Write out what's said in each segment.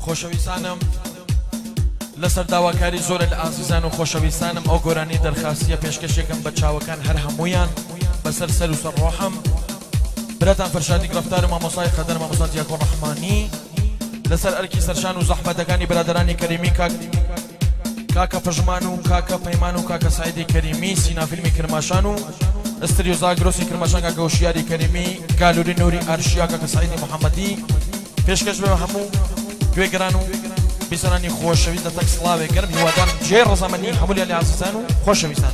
خۆشەویستانم لەسەر داواکاری زۆرە لە ئازیزان و خۆشەویستانم ئەو گۆرانی دەرخاستیە پێشکەشێکم بە چاوەکان هەر هەموویان بەسەر سەر و سەر ڕۆحم براتان فەرشادی گرفتار و مامۆستای خەدەر مامۆستا دیاکۆ ڕەحمانی لەسەر ئەرکی سەرشان و زەحمەتەکانی برادرانی کەریمی کاکە پژمان و کاکە پەیمان و کاکە سعیدی کەریمی سینا فیلمی کرماشان و استریو زاگرۆسی کرماشان کاکە وشیاری کەریمی گالوری نوری ئارشیا کاکە سعیدی محەممەدی پێشکەش بێ هەموو گوێگران و بیسەرانی خۆشەویست لە تەک سڵاوێک گەرم هیوادارم جێ ڕەزەمەندی هەموویان لە ئازیزان و خۆشەویستان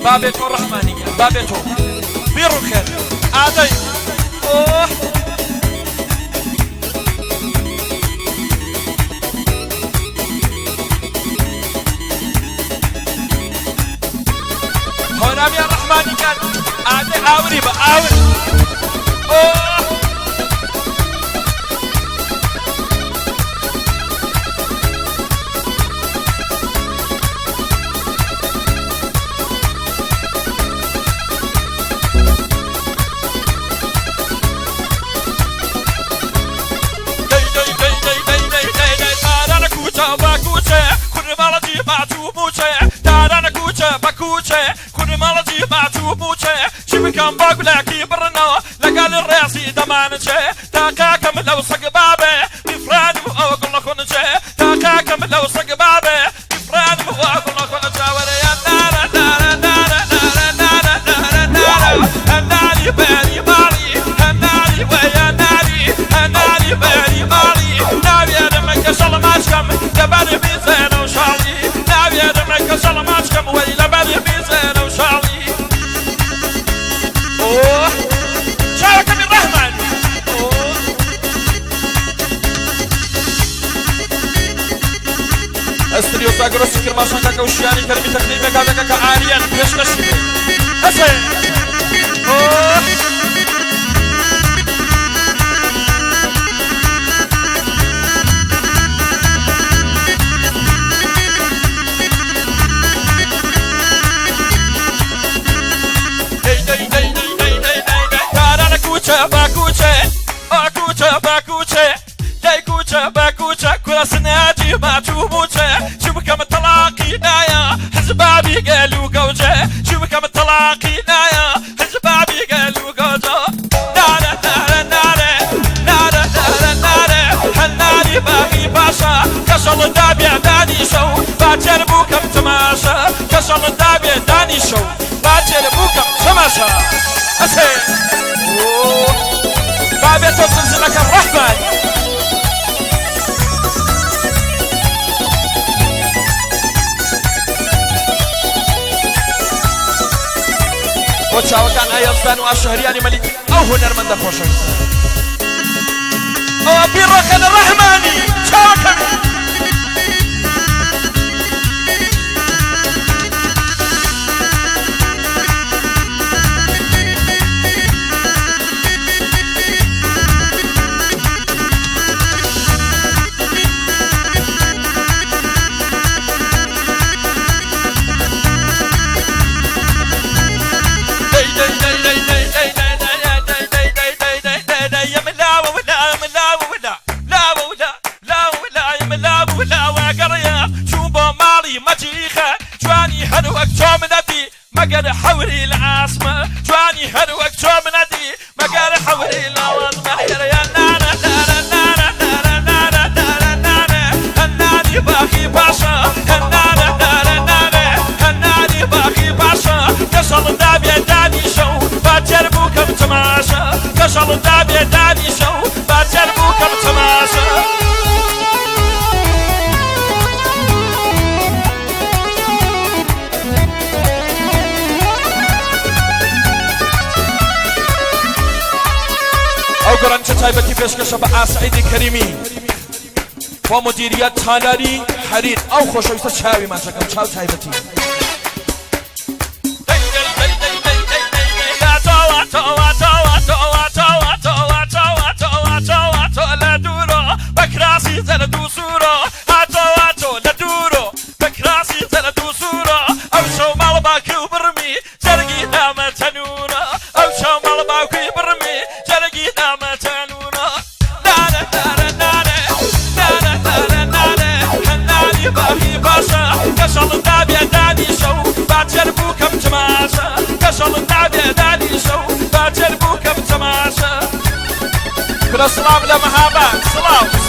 بابێتۆ ڕەحمانیگە بابێتۆ بیڕ و خێر ئادەی هۆنامیان ڕەحمانیکان ئادەی ئاوری بە ئاور كم باقولك برنا لقال الراسي دمانجه تاكا من لو صق بابه بفراد واقول لك ونجه تاكا من لو صق بابه بفراد واقول لك ونجه ويا نار نار نار نار نار نار النار بني مالي النار ويا ناري النار بني مالي ناوي دمك شل ماشكم لبني بيزين وشالي ناوي دمك شل ماشكم ويا لبني بيزين وشالي شارك من رحمن استريو زاگرۆ کرماشان کاکە وشیانی کەرمی تەقدیمە کاکە ئاریان پێشکەشی ئەسێ باكوچه كل سناتي ما توبوچه شوف كم الطلاقي نايا حزبابي قالوا قوجه شوف كم الطلاقي نايا حزبابي قالوا قوجه نارا نارا نارا نارا نارا نارا هالناري باقي باشا كشل دابيا داني شو باجر بوكم تماشا كشل دابيا داني شو باجر بوكم تماشا اسي بابي توصل لك الرحمن وشاوكان أيضاً وأشهريان ملك أو هنرمند خوشويست أو بيرخن الرحماني شاوكان مقر حوري العاصمة جواني هروك جومنتي مقر حوري العاصمة يا نانا نانا نانا نانا نانا نانا نانا النادي باقي باشا النانا نانا نانا النادي باقي باشا كشل دابي داني شو باجر بوكم تماشا كشل دابي داني شو باجر بوكم تماشا او گرانچه تایبەتی پێشکەشە بە ئاسعیدی کەریمی بۆ مدیریەت تالاری حەریر ئەو خۆشەویستە چاویمان چەکەم چاو تایبەتی لە دوورۆ بەکراسی زەرە دوو سوورۆ هاتۆ لە دوورۆ بەکراسی زەرە دوو سوورۆ سلام لمهابات سلام